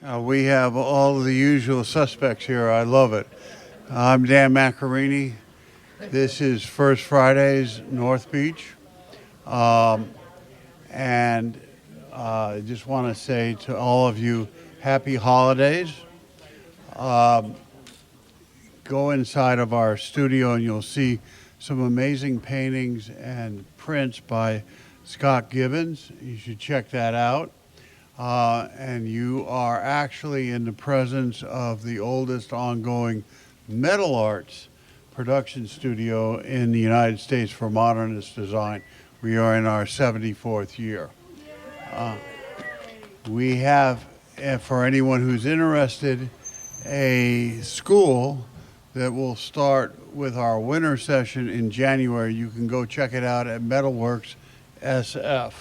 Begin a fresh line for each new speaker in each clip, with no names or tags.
We have all the usual suspects here. I love it. I'm Dan Macchiarini. This is First Fridays North Beach. And I just want to say to all of you, happy holidays. Go inside of our studio and you'll see some amazing paintings and prints by Scott Gibbons. You should check that out. And you are actually in the presence of the oldest ongoing metal arts production studio in the United States for modernist design. We are in our 74th year. We have, for anyone who's interested, a school that will start with our winter session in January. You can go check it out at Metalworks SF.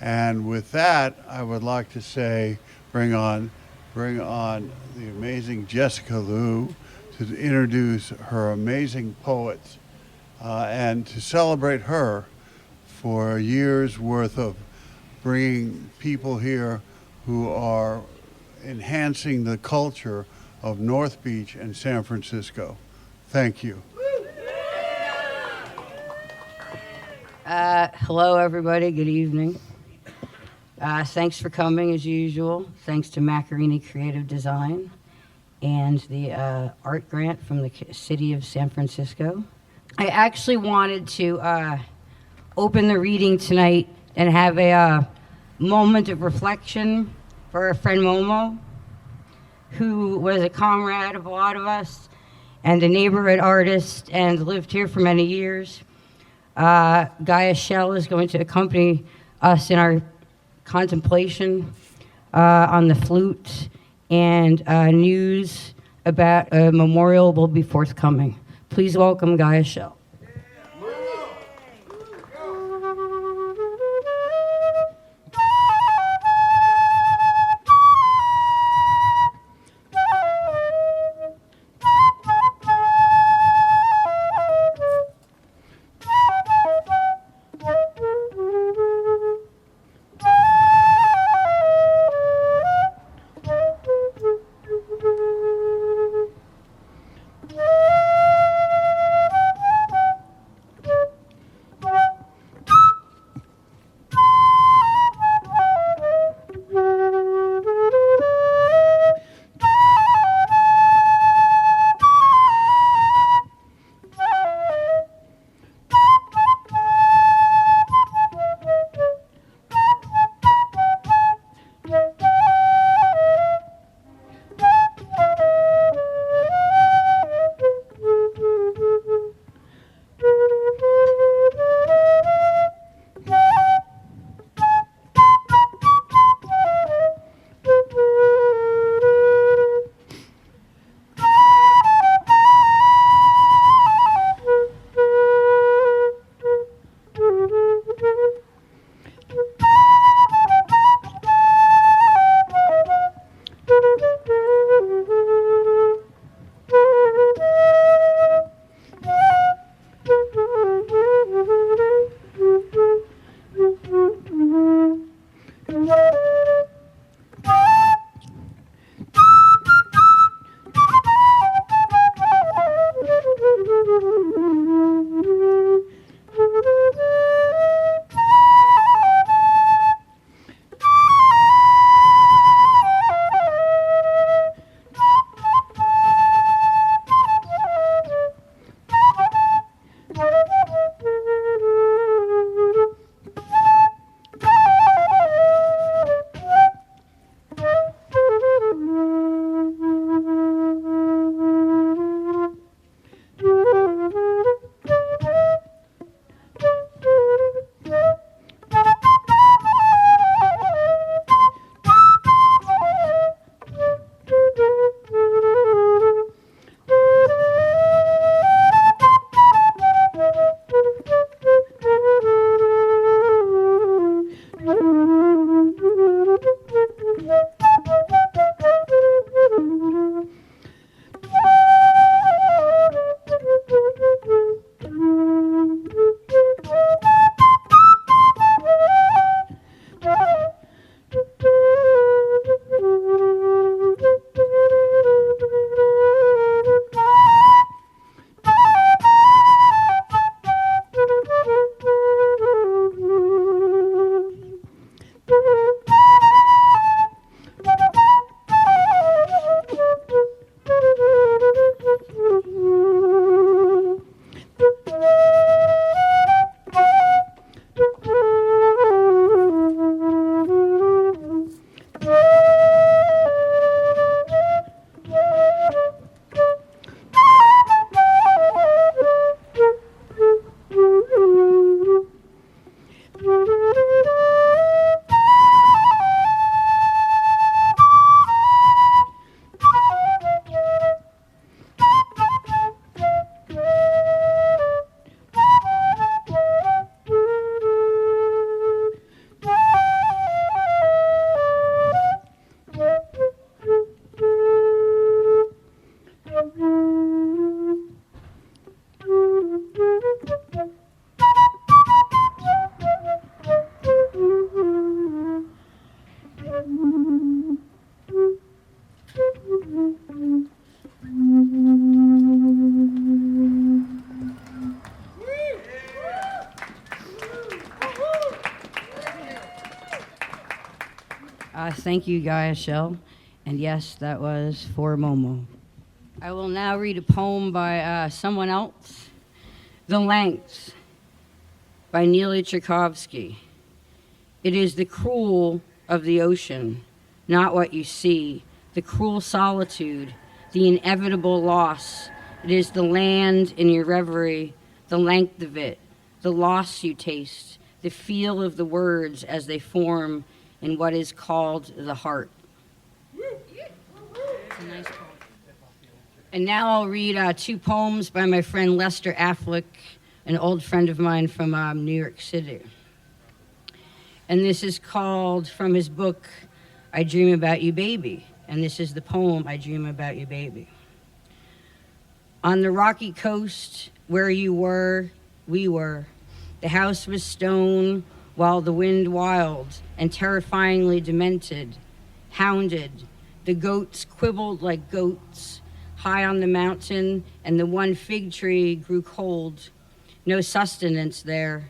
And with that, I would like to say, bring on the amazing Jessica Loos to introduce her amazing poets and to celebrate her for a year's worth of bringing people here who are enhancing the culture of North Beach and San Francisco. Thank you.
Hello, everybody. Good evening. Thanks for coming, as usual. Thanks to Macchiarini Creative Design and the art grant from the city of San Francisco. I actually wanted to open the reading tonight and have a moment of reflection for our friend MOMO, who was a comrade of a lot of us and a neighborhood artist and lived here for many years. Gaia Shell is going to accompany us in our contemplation on the flute, and news about a memorial will be forthcoming. Please welcome Gaia Shell. Thank you, Gaia Shell. And yes, that was for MOMO. I will now read a poem by someone else. The Length by Neely Tchaikovsky. It is the cruel of the ocean, not what you see, the cruel solitude, the inevitable loss. It is the land in your reverie, the length of it, the loss you taste, the feel of the words as they form in what is called the heart. It's a nice poem. And now I'll read 2 poems by my friend Lester Affleck, an old friend of mine from New York City. And this is called, from his book, I Dream About You, Baby. And this is the poem, I Dream About You, Baby. On the rocky coast where you were, we were. The house was stone, while the wind wild and terrifyingly demented, hounded. The goats quibbled like goats high on the mountain, and the one fig tree grew cold. No sustenance there.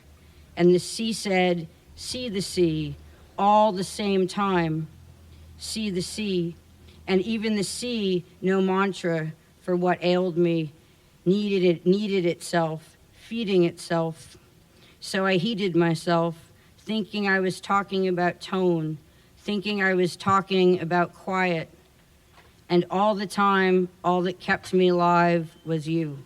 And the sea said, see the sea, all the same time. See the sea. And even the sea, no mantra for what ailed me, needed itself, feeding itself. So I heated myself, thinking I was talking about tone, thinking I was talking about quiet. And all the time, all that kept me alive was you.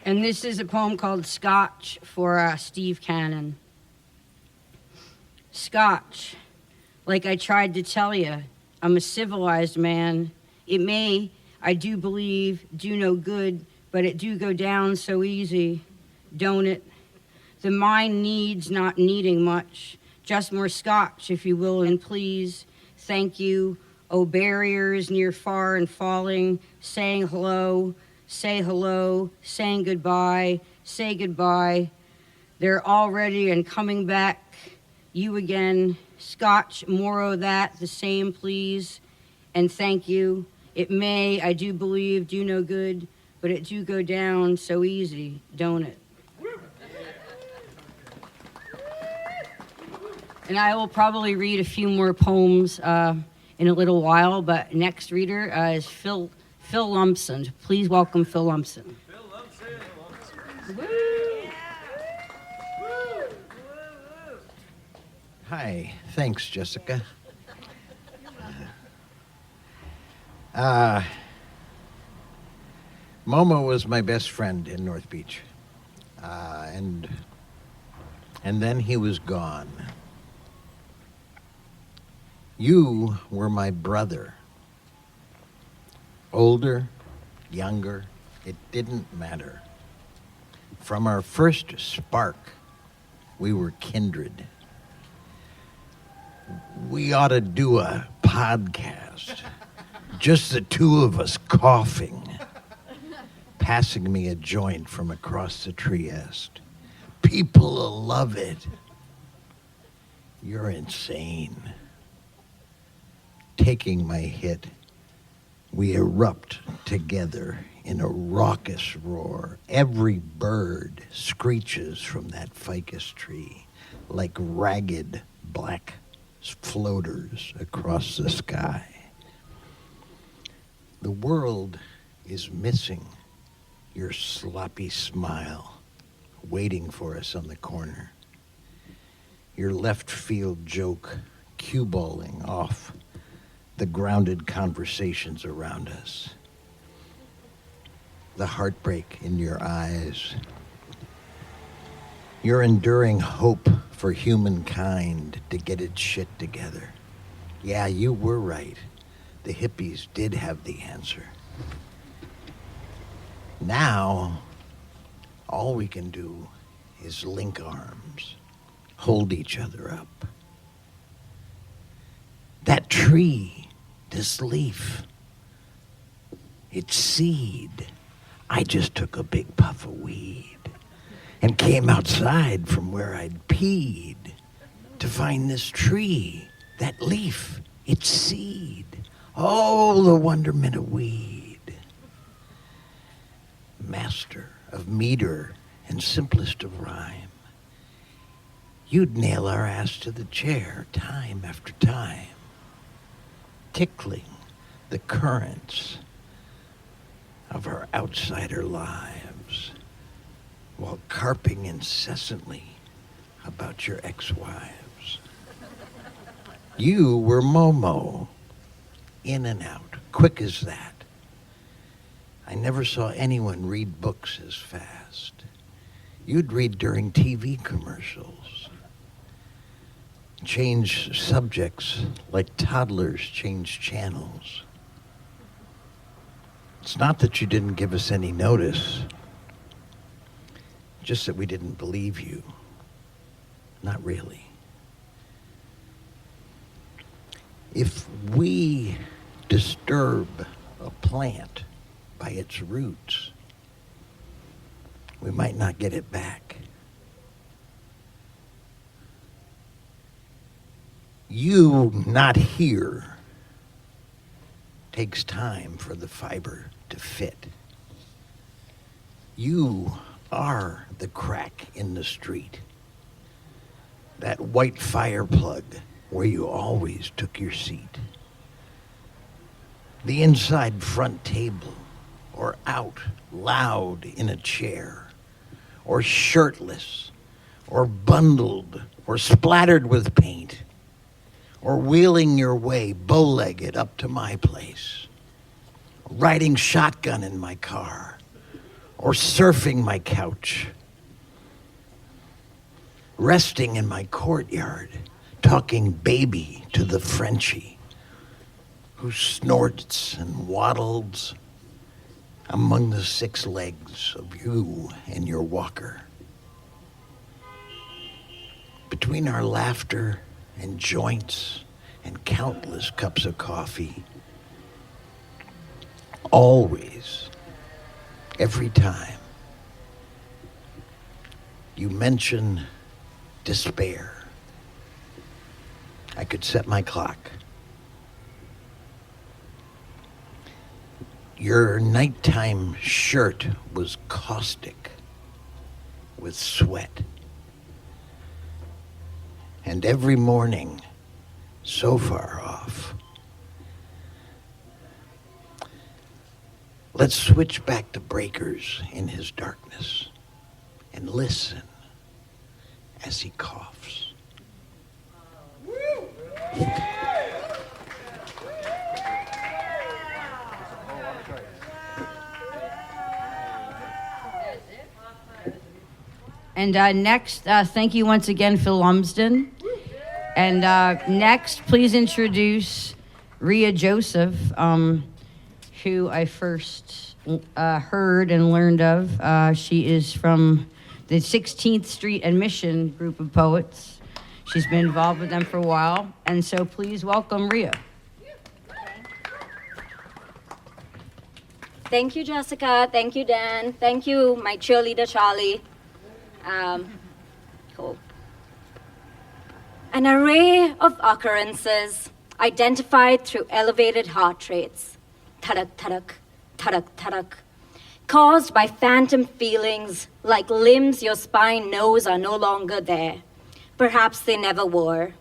And this is a poem called Scotch for Steve Cannon. Scotch, like I tried to tell you, I'm a civilized man. It may, I do believe, do no good, but it do go down so easy, don't it? The mind needs not needing much, just more scotch, if you will, and please. Thank you. Oh, barriers near, far, and falling, saying hello, say hello, saying goodbye, say goodbye. They're already and coming back. You again. Scotch, more o' that, the same, please. And thank you. It may, I do believe, do no good, but it do go down so easy, don't it? And I will probably read a few more poems in a little while, but next reader is Phil Lumsden. Please welcome Phil Lumsden.
Phil Lumsden.
Woo!
Hi, thanks, Jessica. Momo was my best friend in North Beach, and then he was gone. You were my brother. Older, younger, it didn't matter. From our first spark, we were kindred. We ought to do a podcast. Just the two of us coughing. Passing me a joint from across the Trieste. People will love it. You're insane. Taking my hit, we erupt together in a raucous roar. Every bird screeches from that ficus tree like ragged black floaters across the sky. The world is missing your sloppy smile waiting for us on the corner. Your left field joke cue balling off the grounded conversations around us. The heartbreak in your eyes. Your enduring hope for humankind to get its shit together. Yeah, you were right. The hippies did have the answer. Now, all we can do is link arms, hold each other up. That tree, this leaf, its seed. I just took a big puff of weed and came outside from where I'd peed to find this tree, that leaf, its seed. Oh, the wonderment of weed. Master of meter and simplest of rhyme. you'd nail our ass to the chair time after time, tickling the currents of our outsider lives while carping incessantly about your ex-wives. You were MOMO, in and out, quick as that. I never saw anyone read books as fast. You'd read during TV commercials, change subjects like toddlers change channels. It's not that you didn't give us any notice, just that we didn't believe you. Not really. If we disturb a plant by its roots, we might not get it back. You not here takes time for the fiber to fit. You are the crack in the street. That white fire plug where you always took your seat. The inside front table, or out loud in a chair, or shirtless, or bundled, or splattered with paint, or wheeling your way bow-legged up to my place, riding shotgun in my car, or surfing my couch, resting in my courtyard, talking baby to the Frenchie who snorts and waddles among the 6 legs of you and your walker. Between our laughter and joints and countless cups of coffee, always, every time, you mention despair, I could set my clock. Your nighttime shirt was caustic with sweat. And every morning, so far off. Let's switch back to Breakers in his darkness and listen as he coughs.
And next, thank you once again, Phil Lumsden. And next, please introduce Rhea Joseph, who I first heard and learned of. She is from the 16th Street and Mission group of poets. She's been involved with them for a while. And so please welcome Rhea.
Thank you, Jessica. Thank you, Dan. Thank you, my cheerleader, Charlie. Cool. An array of occurrences identified through elevated heart rates. Tadak, tadak, tadak, tadak. Caused by phantom feelings like limbs your spine knows are no longer there. Perhaps they never were.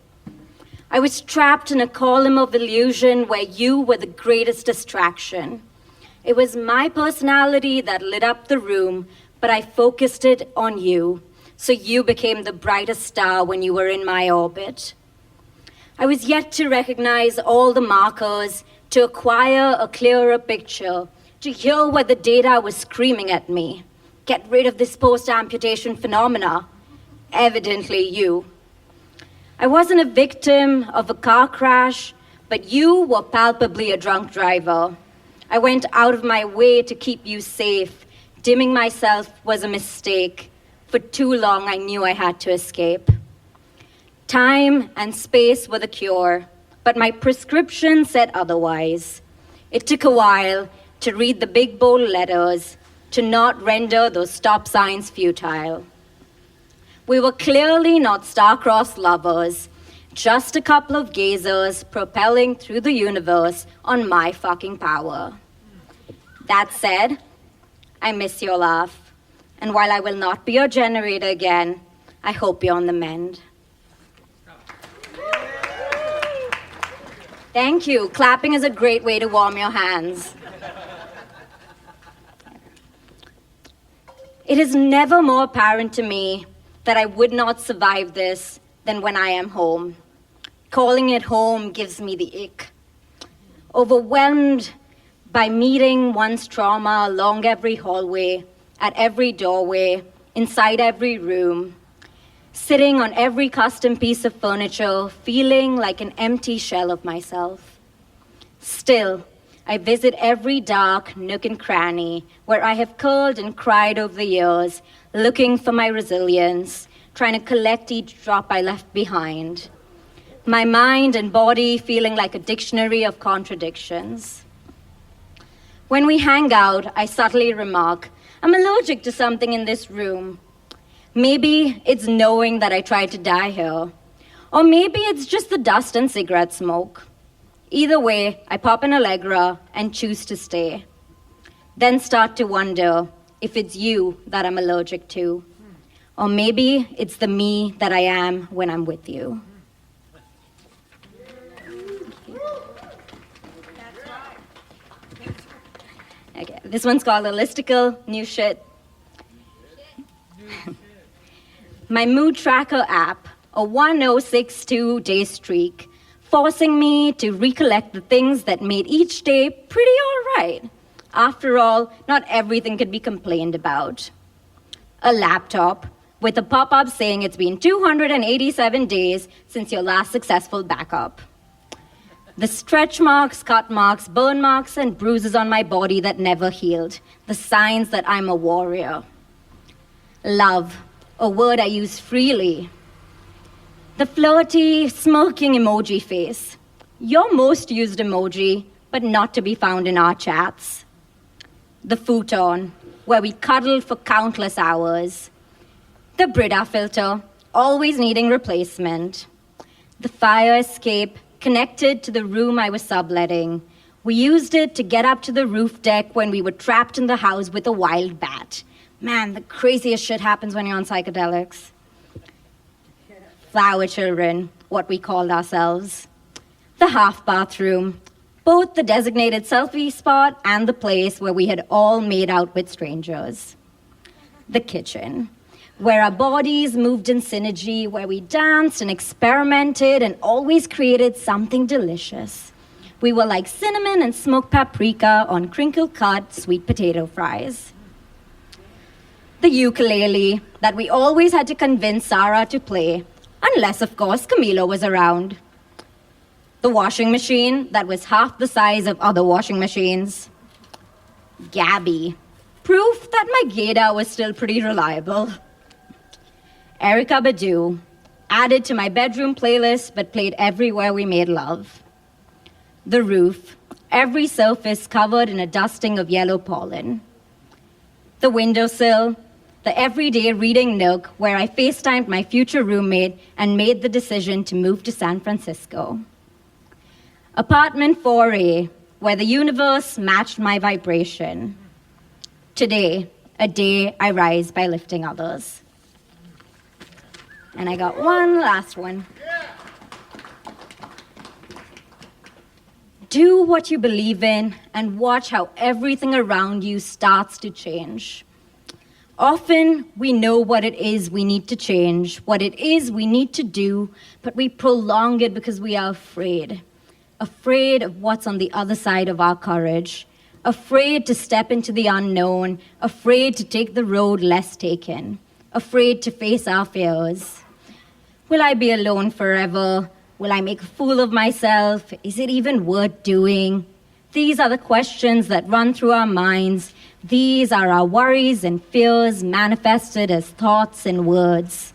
I was trapped in a column of illusion where you were the greatest distraction. It was my personality that lit up the room, but I focused it on you, so you became the brightest star when you were in my orbit. I was yet to recognize all the markers, to acquire a clearer picture, to hear what the data was screaming at me. Get rid of this post-amputation phenomena. Evidently you. I wasn't a victim of a car crash, but you were palpably a drunk driver. I went out of my way to keep you safe. Dimming myself was a mistake. For too long, I knew I had to escape. Time and space were the cure, but my prescription said otherwise. It took a while to read the big bold letters, to not render those stop signs futile. We were clearly not star-crossed lovers, just a couple of gazers propelling through the universe on my fucking power. That said, I miss your laugh, and while I will not be your generator again, I hope you're on the mend. Thank you. Clapping is a great way to warm your hands. It is never more apparent to me that I would not survive this than when I am home. Calling it home gives me the ick. Overwhelmed by meeting one's trauma along every hallway, at every doorway, inside every room, sitting on every custom piece of furniture, feeling like an empty shell of myself. Still, I visit every dark nook and cranny where I have curled and cried over the years, looking for my resilience, trying to collect each drop I left behind. My mind and body feeling like a dictionary of contradictions. When we hang out, I subtly remark, I'm allergic to something in this room. Maybe it's knowing that I tried to die here. Or maybe it's just the dust and cigarette smoke. Either way, I pop an Allegra and choose to stay. Then start to wonder if it's you that I'm allergic to. Or maybe it's the me that I am when I'm with you. Okay, this one's called a listicle, new shit. My mood tracker app, a 1062-day streak, forcing me to recollect the things that made each day pretty all right. After all, not everything could be complained about. A laptop with a pop-up saying it's been 287 days since your last successful backup. The stretch marks, cut marks, burn marks, and bruises on my body that never healed. The signs that I'm a warrior. Love, a word I use freely. The flirty, smirking emoji face. Your most used emoji, but not to be found in our chats. The futon, where we cuddled for countless hours. The Brita filter, always needing replacement. The fire escape, connected to the room I was subletting. We used it to get up to the roof deck when we were trapped in the house with a wild bat. Man, the craziest shit happens when you're on psychedelics. Flower children, what we called ourselves. The half bathroom, both the designated selfie spot and the place where we had all made out with strangers. The kitchen, where our bodies moved in synergy, where we danced and experimented and always created something delicious. We were like cinnamon and smoked paprika on crinkle-cut sweet potato fries. The ukulele that we always had to convince Sarah to play, unless, of course, Camilo was around. The washing machine that was half the size of other washing machines. Gabby, proof that my gaydar was still pretty reliable. Erykah Badu, added to my bedroom playlist but played everywhere we made love. The roof, every surface covered in a dusting of yellow pollen. The windowsill, the everyday reading nook where I FaceTimed my future roommate and made the decision to move to San Francisco. Apartment 4A, where the universe matched my vibration. Today, a day I rise by lifting others. And I got one last one. Do what you believe in and watch how everything around you starts to change. Often, we know what it is we need to change, what it is we need to do, but we prolong it because we are afraid. Afraid of what's on the other side of our courage. Afraid to step into the unknown. Afraid to take the road less taken. Afraid to face our fears. Will I be alone forever? Will I make a fool of myself? Is it even worth doing? These are the questions that run through our minds. These are our worries and fears manifested as thoughts and words.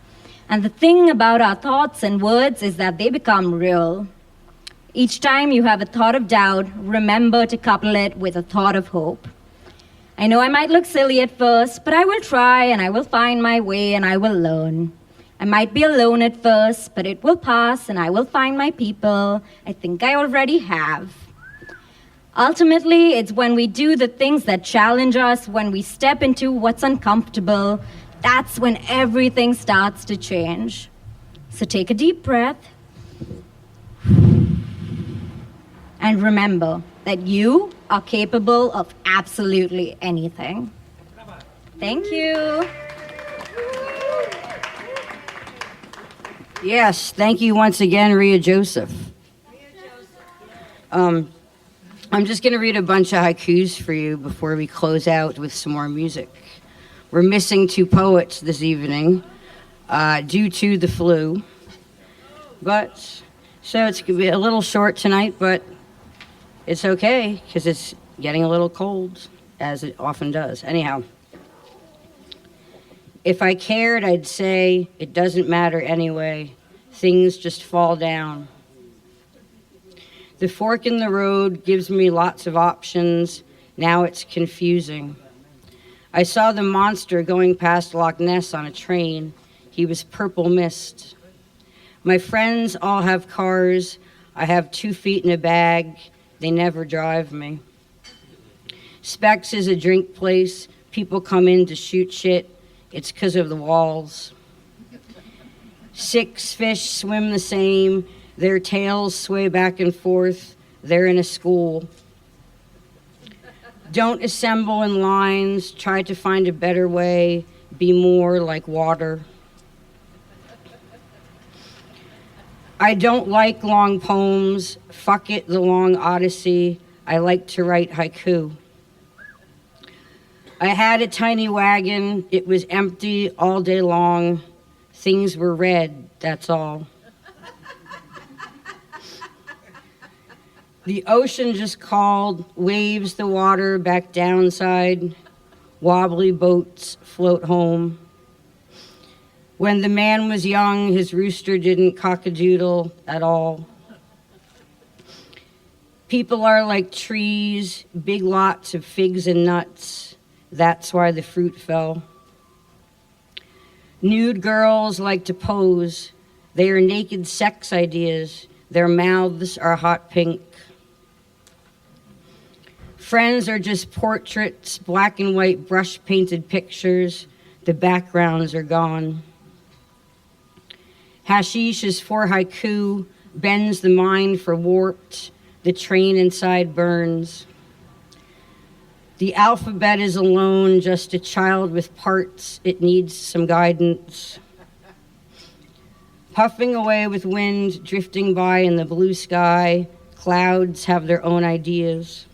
And the thing about our thoughts and words is that they become real. Each time you have a thought of doubt, remember to couple it with a thought of hope. I know I might look silly at first, but I will try and I will find my way and I will learn. I might be alone at first, but it will pass and I will find my people. I think I already have. Ultimately, it's when we do the things that challenge us, when we step into what's uncomfortable, that's when everything starts to change. So take a deep breath. And remember that you are capable of absolutely anything. Thank you.
Yes, thank you once again, Rhea Joseph. I'm just going to read a bunch of haikus for you before we close out with some more music. We're missing 2 poets this evening due to the flu. So it's going to be a little short tonight, but it's okay because it's getting a little cold, as it often does. Anyhow, if I cared, I'd say it doesn't matter anyway. Things just fall down. The fork in the road gives me lots of options. Now it's confusing. I saw the monster going past Loch Ness on a train. He was purple mist. My friends all have cars. I have 2 feet in a bag. They never drive me. Specs is a drink place. People come in to shoot shit. It's 'cause of the walls. 6 fish swim the same. Their tails sway back and forth. They're in a school. Don't assemble in lines. Try to find a better way. Be more like water. I don't like long poems. Fuck it, the long odyssey. I like to write haiku. I had a tiny wagon. It was empty all day long. Things were red, that's all. The ocean just called, waves the water back downside. Wobbly boats float home. When the man was young, his rooster didn't cock-a-doodle at all. People are like trees, big lots of figs and nuts. That's why the fruit fell. Nude girls like to pose. They are naked sex ideas. Their mouths are hot pink. Friends are just portraits, black and white brush-painted pictures. The backgrounds are gone. Hashish is for haiku, bends the mind for warped. The train inside burns. The alphabet is alone, just a child with parts. It needs some guidance. Puffing away with wind, drifting by in the blue sky. Clouds have their own ideas.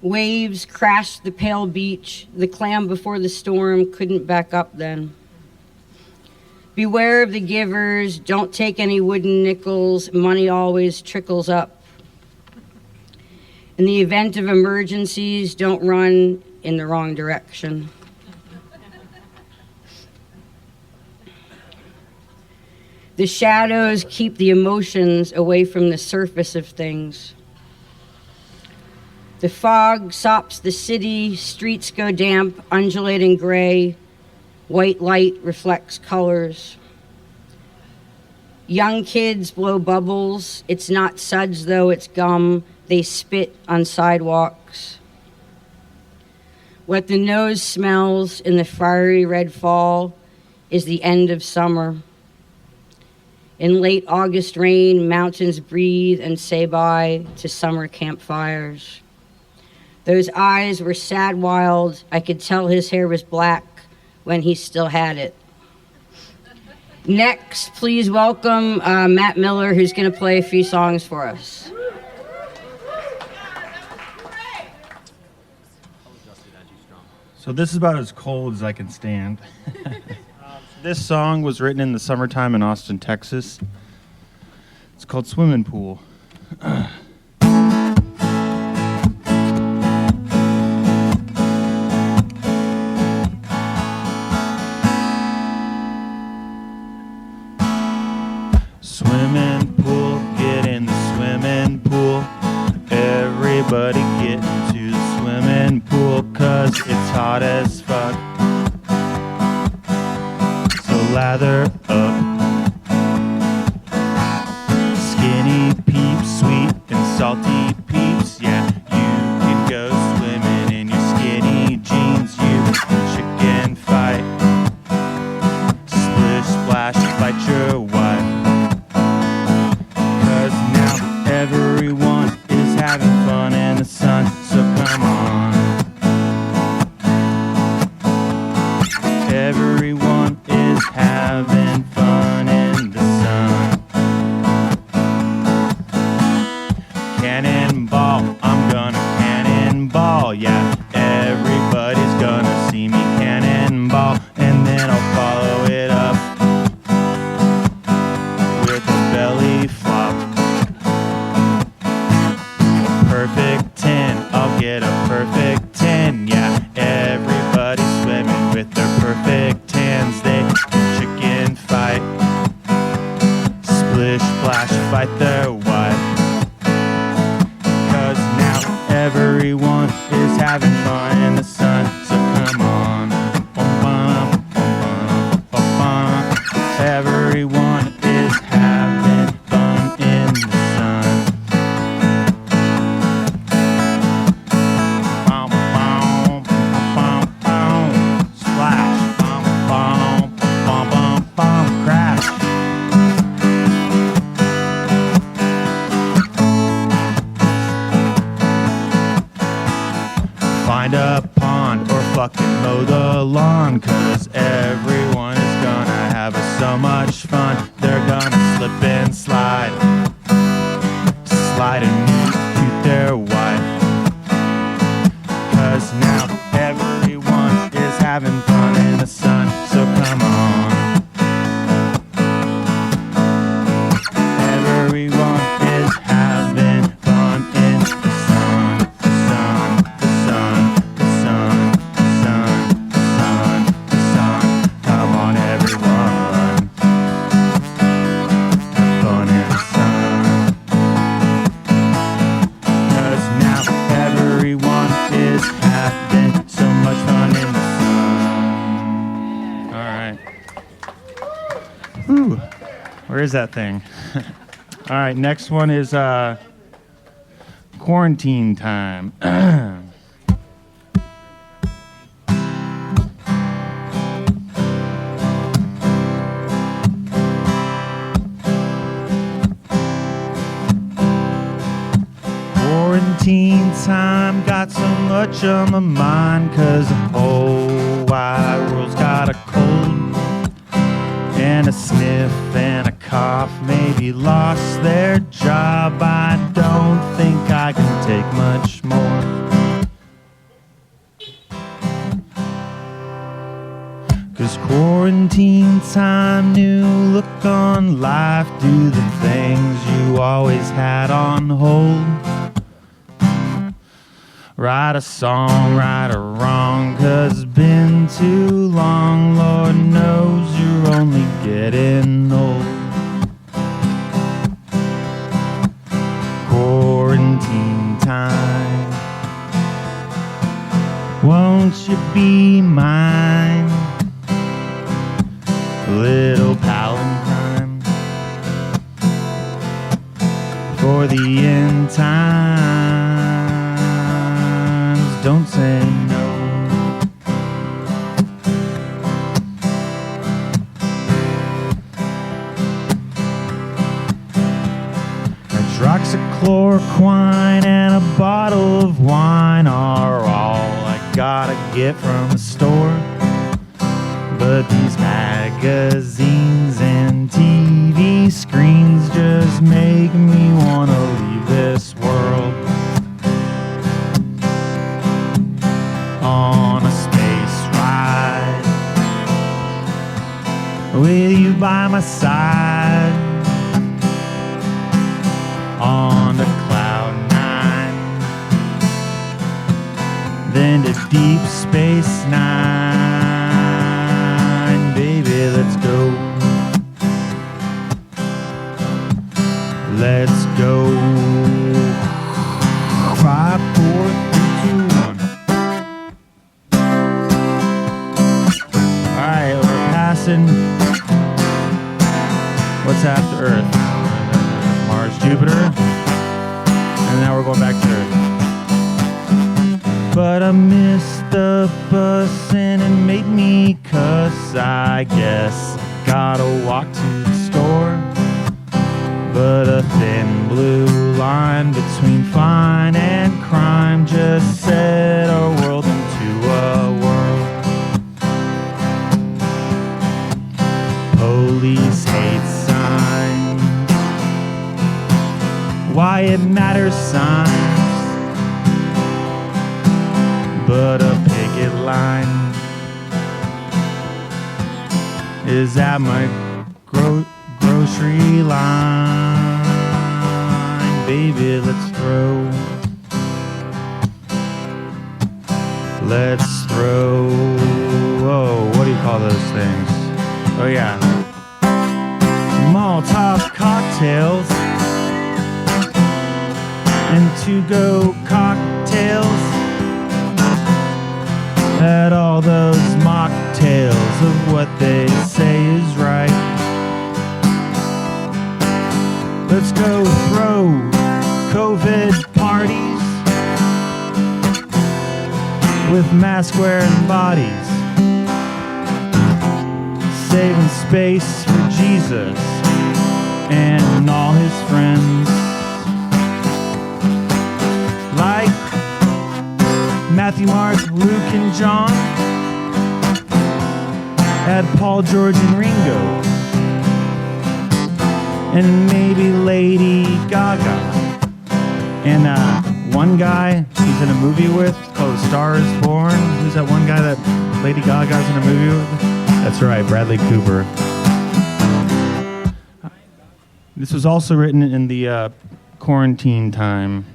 Waves crashed the pale beach. The clam before the storm couldn't back up then. Beware of the givers. Don't take any wooden nickels. Money always trickles up. In the event of emergencies, don't run in the wrong direction. The shadows keep the emotions away from the surface of things. The fog sops the city, streets go damp, undulating gray, white light reflects colors. Young kids blow bubbles. It's not suds though, it's gum. They spit on sidewalks. What the nose smells in the fiery red fall is the end of summer. In late August rain, mountains breathe and say bye to summer campfires. Those eyes were sad wild. I could tell his hair was black when he still had it. Next, please welcome Matt Miller, who's going to play a few songs for us.
So this is about as cold as I can stand. This song was written in the summertime in Austin, Texas. It's called Swimming Pool. Swimming pool, get in the swimming pool. Everybody get into the swimming pool, 'cause it's hot as fuck. So lather up. Skinny peeps, sweet and salty peeps. Yeah, you can go swimming in your skinny jeans. You chicken fight. Splish splash, fight your wife. 'Cause now splish splash fight their wife. 'Cause now everyone is having fun in the sun, so come on. Everyone is having fun in the sun. Boom, boom, boom, boom, splash, boom, boom, boom, boom, boom, crash. Find a pond or fucking mow the lawn, 'cause everyone is gonna have so much fun. They're gonna slip and slide, slide and meet their wife. 'Cause now everyone is having fun in the sun, so come on. Everyone is having fun in the sun, the sun, the sun, the sun, the sun, the sun, the sun. Come on, everyone. Have fun in the sun. 'Cause now everyone is having so much fun in the sun. All right. Whew. Where is that thing? All right, next one is quarantine time. Quarantine time got so much on my mind, 'cause the whole wide world's got a cold and a sniff and a cough, maybe lost their job. I don't think I can take much more. 'Cause quarantine time, new look on life, do the things you always had on hold. Write a song, right or wrong, 'cause it's been too long. Lord knows you're only getting old. Quarantine time, won't you be mine? Little Palantine, for the end times, don't say no. Hydroxychloroquine and a bottle of wine are all I gotta get from the store. But these magazines and TV screens just make me wanna leave this world. On a space ride, with you by my side, on to cloud nine, then to deep space nine. Baby, let's go. Let's go. 5, 4, 3, 2, 1. Alright, we're passing. What's after Earth? Mars, Jupiter. And now we're going back to Earth. But I missed the bus and it made me cuss. I guess gotta walk to the store. But a thin blue line between fine and crime just set our world into a whirl. Police hate signs, why it matters signs, but a picket line is at my grocery line. Baby, let's throw. Let's throw. Oh, what do you call those things? Oh yeah, Molotov cocktail. mocktails and to-go cocktails at all those mocktails of what they say is right. Let's go throw COVID parties with mask-wearing bodies, saving space for Jesus and all his friends. Like Matthew, Mark, Luke, and John, add Paul, George, and Ringo, and maybe Lady Gaga, and one guy he's in a movie with called A Star Is Born. Who's that one guy that Lady Gaga's in a movie with? That's right, Bradley Cooper. This was also written in the quarantine time.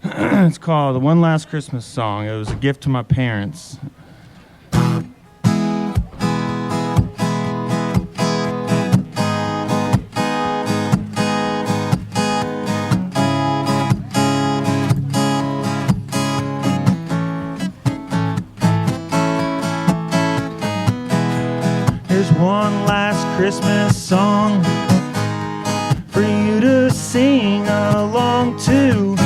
It's called The One Last Christmas Song. It was a gift to my parents. Here's one last Christmas song for you to sing along to.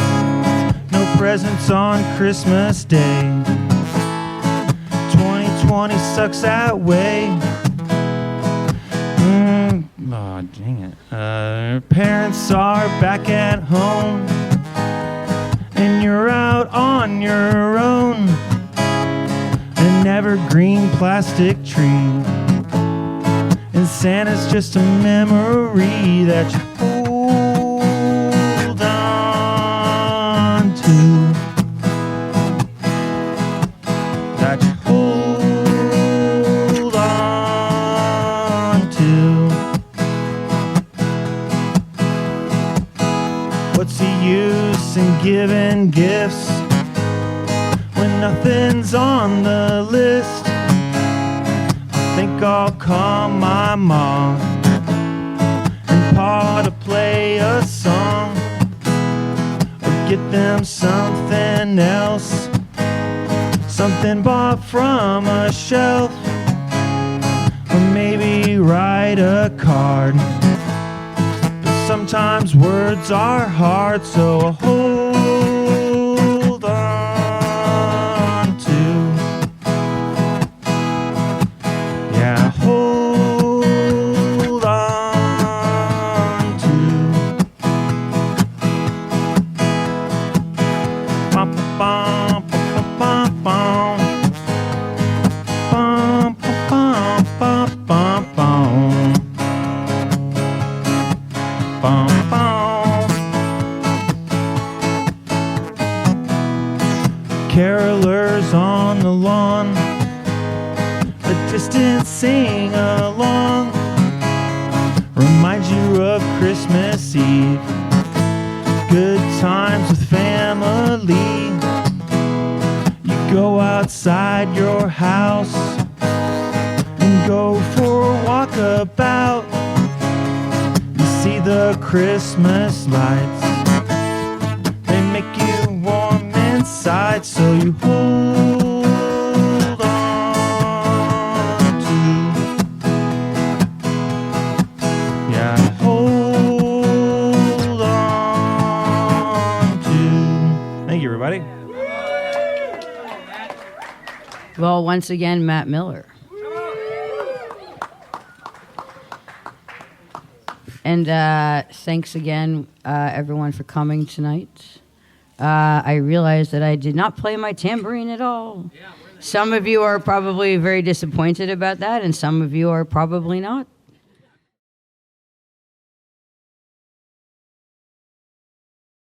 No presents on Christmas Day. 2020 sucks that way. Oh, dang it. Parents are back at home, and you're out on your own. An evergreen plastic tree, and Santa's just a memory that you hold on to. That you hold on to. What's the use in giving gifts when nothing's on the list? I think I'll call my mom and Pa to play a song, or get them something else, something bought from a shelf, or maybe write a card. But sometimes words are hard, so hold on to. Yeah, hold on to. Bum, bum, bum, bum, bum. Bum, bum, bum, bum, bum. Bum, bum. Carolers on the lawn, a distant sing along, remind you of Christmas Eve, good times with family. You go outside your house and go for a walkabout. You see the Christmas lights, they make you warm inside, so you hold on to. Yeah, hold on to. Thank you, everybody.
Well, once again, Matt Miller. And thanks again, everyone, for coming tonight. I realized that I did not play my tambourine at all. Some of you are probably very disappointed about that, and some of you are probably not.